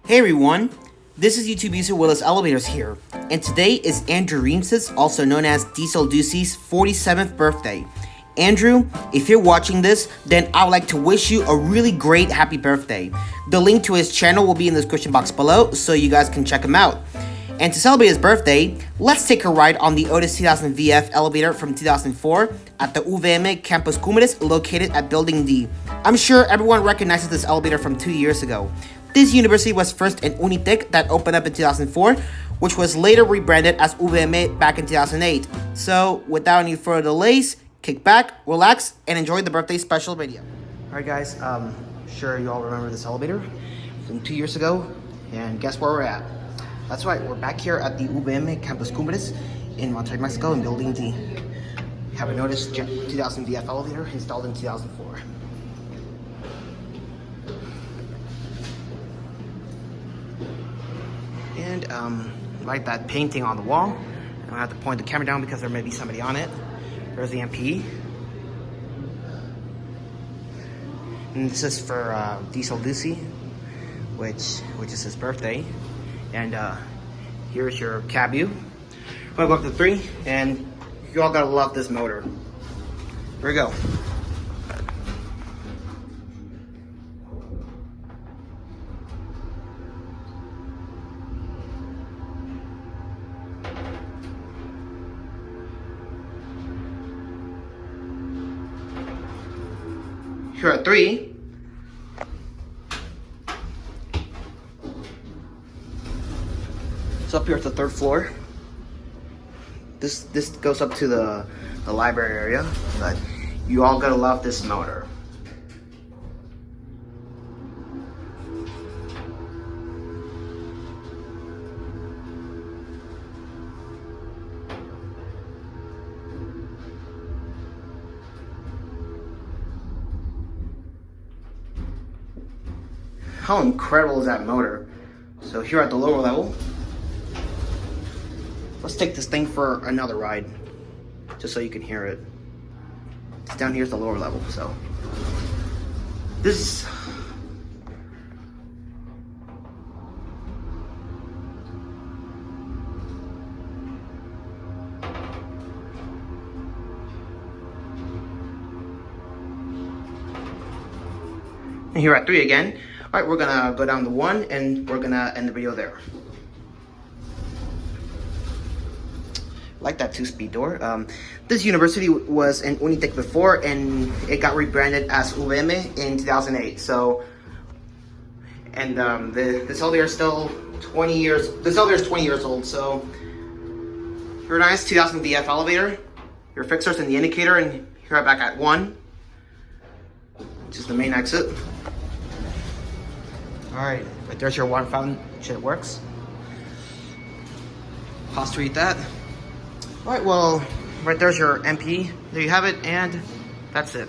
Hey everyone, this is YouTube user Willis Elevators here, and today is Andrew Reams's, also known as DieselDucy's 47th birthday. Andrew, if you're watching this, then I would like to wish you a really great happy birthday. The link to his channel will be in the description box below, so you guys can check him out. And to celebrate his birthday, let's take a ride on the Otis 2000 VF elevator from 2004 at the UVM Campus Cumbres located at Building D. I'm sure everyone recognizes this elevator from 2 years ago. This university was first an UNITEC that opened up in 2004, which was later rebranded as UVM back in 2008. So, without any further delays, kick back, relax, and enjoy the birthday special video. Alright guys, sure you all remember this elevator from 2 years ago, and guess where we're at? That's right, we're back here at the UVM Campus Cumbres in Monterrey, Mexico, in Building D. Have a noticed 2000 VF elevator installed in 2004. And like that painting on the wall, I have to point the camera down because there may be somebody on it. There's the MP. And this is for DieselDucy, which is his birthday. And here's your cab view. I'm gonna go up to 3, and you all gotta love this motor. Here we go. Here at 3. So up here at the 3rd floor. This goes up to the library area, but you all gotta love this motor. How incredible is that motor? So here at the lower level, let's take this thing for another ride, just so you can hear it. It's down here at the lower level, so. This and here at 3 again. All right, we're gonna go down to 1 and we're gonna end the video there. Like that 2-speed door. This university was an UNITEC before, and it got rebranded as UVM in 2008. So, and this elevator is still 20 years. This elevator is 20 years old. So, very nice 2000 VF elevator. Your fixers and the indicator, and here I'm back at 1, which is the main exit. All right, there's your water fountain. Shit works. Pause to read that. All right, well, right there's your MP. There you have it, and that's it.